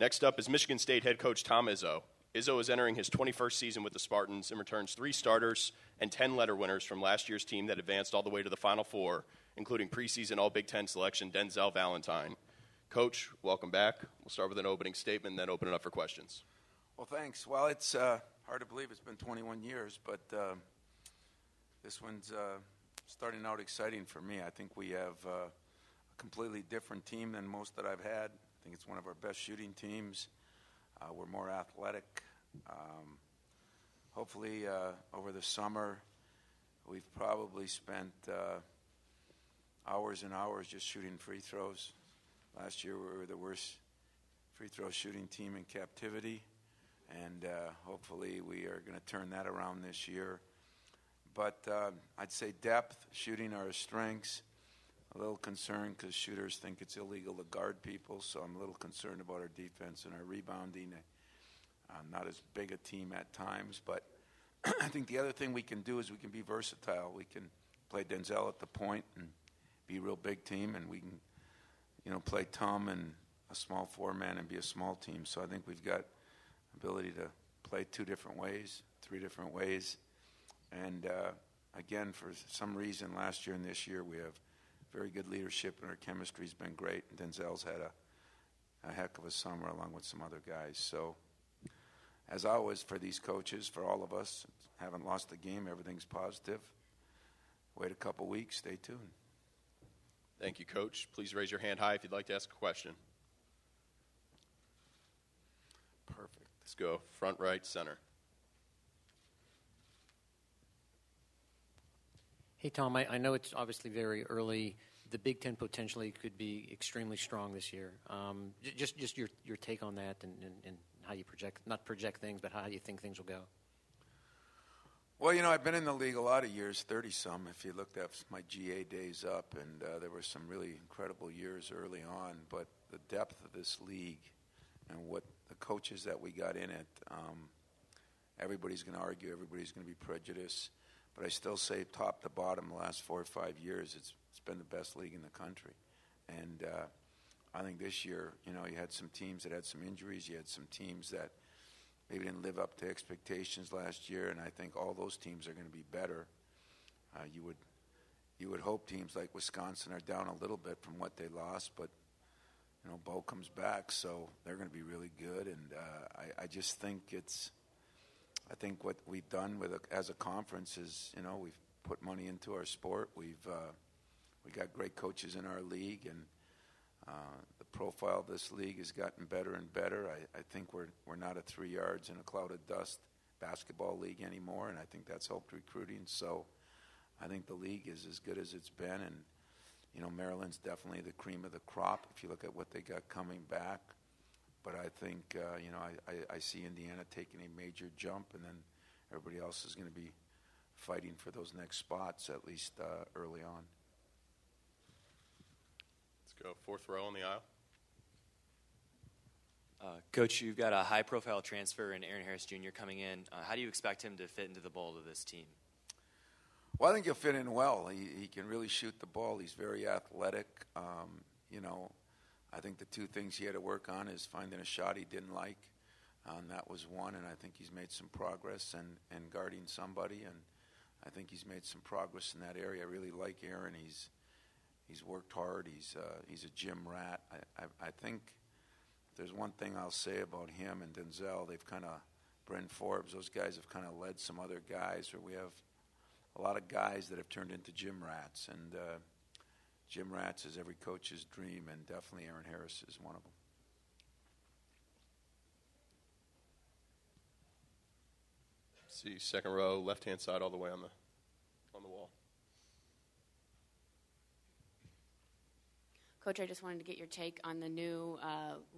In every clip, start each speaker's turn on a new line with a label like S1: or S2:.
S1: Next up is Michigan State head coach Tom Izzo. Izzo is entering his 21st season with the Spartans and returns 3 starters and 10 letter winners from last year's team that advanced all the way to the Final Four, including preseason All-Big Ten selection Denzel Valentine. Coach, welcome back. We'll start with an opening statement and then open it up for questions.
S2: Well, thanks. Well, it's hard to believe it's been 21 years, but this one's starting out exciting for me. I think we have a completely different team than most that I've had. I think it's one of our best shooting teams. We're more athletic. Hopefully, over the summer, we've probably spent hours and hours just shooting free throws. Last year, we were the worst free throw shooting team in captivity, and hopefully we are going to turn that around this year. But I'd say depth, shooting are our strengths. A little concerned because shooters think it's illegal to guard people, so I'm a little concerned about our defense and our rebounding. Not as big a team at times, but I think the other thing we can do is we can be versatile. We can play Denzel at the point and be a real big team, and we can, play Tom and a small 4-man and be a small team. So I think we've got ability to play 2 different ways, 3 different ways. And again, for some reason, last year and this year, we have very good leadership, and our chemistry's been great. And Denzel's had a heck of a summer along with some other guys. So, as always, for these coaches, for all of us, haven't lost the game. Everything's positive. Wait a couple weeks. Stay tuned.
S1: Thank you, Coach. Please raise your hand high if you'd like to ask a question. Perfect. Let's go front, right, center.
S3: Hey, Tom, I know it's obviously very early. The Big Ten potentially could be extremely strong this year. Just your take on that and how you not project things, but how you think things will go.
S2: Well, I've been in the league a lot of years, 30-some, if you looked at my GA days up, and there were some really incredible years early on. But the depth of this league and what the coaches that we got in it, everybody's going to argue, everybody's going to be prejudiced. But I still say top to bottom, the last 4 or 5 years, it's been the best league in the country. And I think this year, you had some teams that had some injuries. You had some teams that maybe didn't live up to expectations last year, and I think all those teams are going to be better. You would hope teams like Wisconsin are down a little bit from what they lost, but, Bo comes back, so they're going to be really good. And I just think I think what we've done as a conference is, we've put money into our sport. We got great coaches in our league, and the profile of this league has gotten better and better. I think we're not a 3 yards in a cloud of dust basketball league anymore, and I think that's helped recruiting. So I think the league is as good as it's been, and Maryland's definitely the cream of the crop if you look at what they got coming back. But I think, I see Indiana taking a major jump, and then everybody else is going to be fighting for those next spots, at least early on.
S1: Let's go 4th row on the aisle.
S4: Coach, you've got a high-profile transfer in Aaron Harris Jr. coming in. How do you expect him to fit into the mold of this team?
S2: Well, I think he'll fit in well. He can really shoot the ball. He's very athletic. I think the 2 things he had to work on is finding a shot he didn't like. That was one, and I think he's made some progress and guarding somebody, and I think he's made some progress in that area. I really like Aaron. He's worked hard. He's a gym rat. I think if there's one thing I'll say about him and Denzel, they've kind of, Bryn Forbes, those guys have kind of led some other guys, where we have a lot of guys that have turned into gym rats, and gym rats is every coach's dream, and definitely Aaron Harris is one of them.
S1: See, 2nd row, left-hand side, all the way on the wall.
S5: Coach, I just wanted to get your take on the new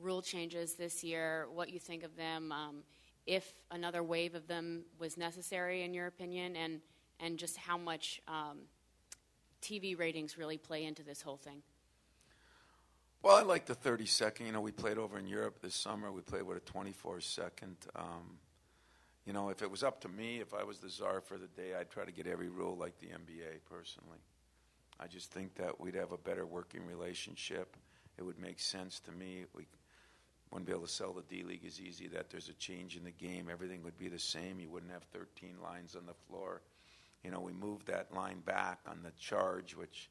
S5: rule changes this year, what you think of them, if another wave of them was necessary in your opinion, and just how much TV ratings really play into this whole thing.
S2: Well, I like the 30-second. We played over in Europe this summer. We played with a 24-second. If it was up to me, if I was the czar for the day, I'd try to get every rule like the NBA, personally. I just think that we'd have a better working relationship. It would make sense to me. wouldn't be able to sell the D-League as easy, that there's a change in the game. Everything would be the same. You wouldn't have 13 lines on the floor. We moved that line back on the charge, which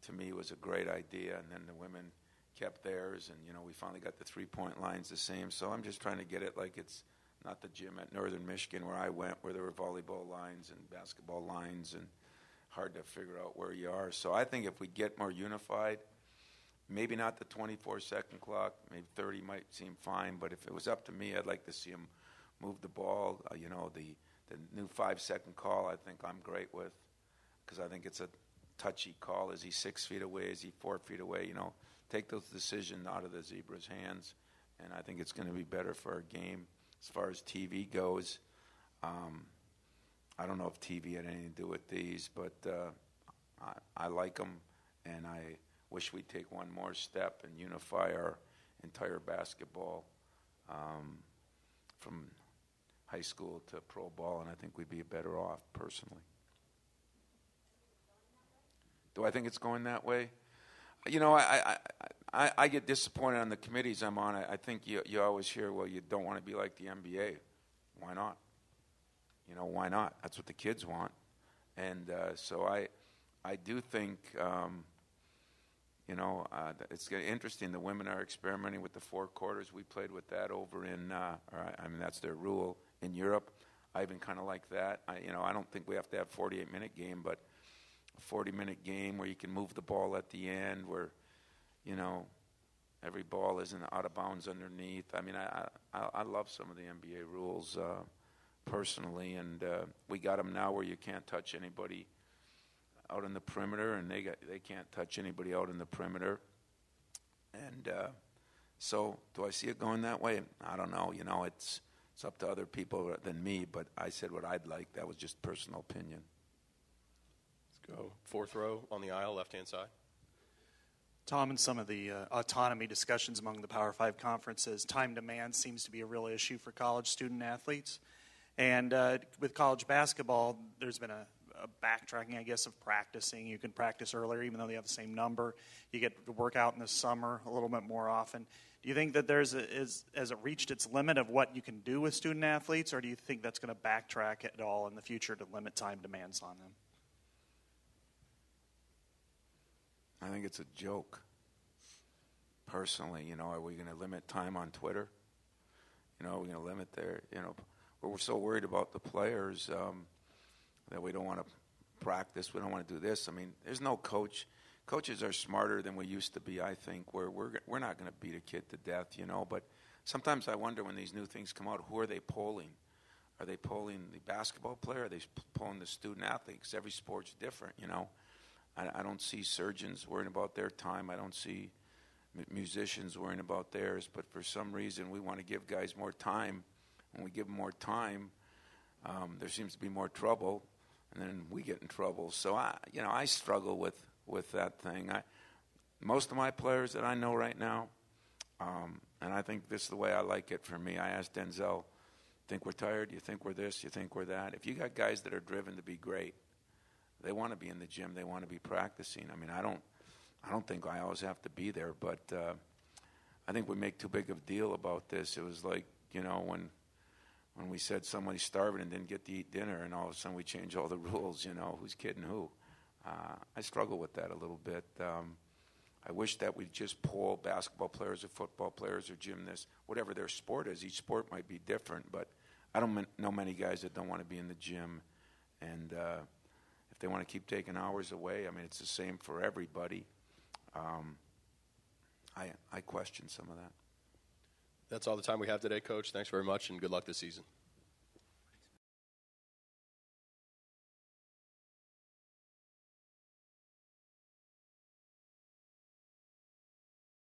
S2: to me was a great idea, and then the women kept theirs, and, we finally got the three-point lines the same. So I'm just trying to get it like it's not the gym at Northern Michigan where I went, where there were volleyball lines and basketball lines and hard to figure out where you are. So I think if we get more unified, maybe not the 24-second clock, maybe 30 might seem fine, but if it was up to me, I'd like to see them move the ball. The new 5-second call I think I'm great with, because I think it's a touchy call. Is he 6 feet away? Is he 4 feet away? Take those decisions out of the Zebra's hands, and I think it's going to be better for our game. As far as TV goes, I don't know if TV had anything to do with these, but I like them, and I wish we'd take one more step and unify our entire basketball from high school to pro ball, and I think we'd be better off, personally. Do I think it's going that way? I get disappointed on the committees I'm on. I think you always hear, well, you don't want to be like the NBA. Why not? Why not? That's what the kids want. And so I do think, it's interesting. The women are experimenting with the 4 quarters. We played with that over in, that's their rule in Europe. I even kind of like that. I don't think we have to have 48-minute game, but a 40-minute game where you can move the ball at the end, where, every ball isn't out of bounds underneath. I love some of the NBA rules personally, and we got them now where you can't touch anybody out in the perimeter, and they can't touch anybody out in the perimeter. And so do I see it going that way? I don't know. It's up to other people than me, but I said what I'd like. That was just personal opinion.
S1: Let's go 4th row on the aisle, left-hand side.
S6: Tom, in some of the autonomy discussions among the Power 5 conferences, time demand seems to be a real issue for college student athletes. And with college basketball, there's been a backtracking, I guess, of practicing. You can practice earlier, even though they have the same number. You get to work out in the summer a little bit more often. Do you think that has it reached its limit of what you can do with student athletes, or do you think that's going to backtrack at all in the future to limit time demands on them?
S2: I think it's a joke, personally. Are we going to limit time on Twitter? Are we going to limit we're so worried about the players that we don't want to practice. We don't want to do this. There's no coach. Coaches are smarter than we used to be, I think, where we're not going to beat a kid to death, But sometimes I wonder when these new things come out, who are they polling? Are they polling the basketball player? Are they polling the student athlete? Because every sport's different, I don't see surgeons worrying about their time. I don't see musicians worrying about theirs. But for some reason, we want to give guys more time. When we give them more time, there seems to be more trouble, and then we get in trouble. So I struggle with that thing. Most of my players that I know right now, and I think this is the way I like it for me. I asked Denzel, think we're tired? You think we're this? You think we're that? If you got guys that are driven to be great, they want to be in the gym. They want to be practicing. I don't think I always have to be there, but I think we make too big of a deal about this. It was like, when we said somebody's starving and didn't get to eat dinner, and all of a sudden we change all the rules, who's kidding who. I struggle with that a little bit. I wish that we'd just poll basketball players or football players or gymnasts, whatever their sport is. Each sport might be different, but I don't know many guys that don't want to be in the gym. And if they want to keep taking hours away, it's the same for everybody. I question some of that.
S1: That's all the time we have today, Coach. Thanks very much, and good luck this season.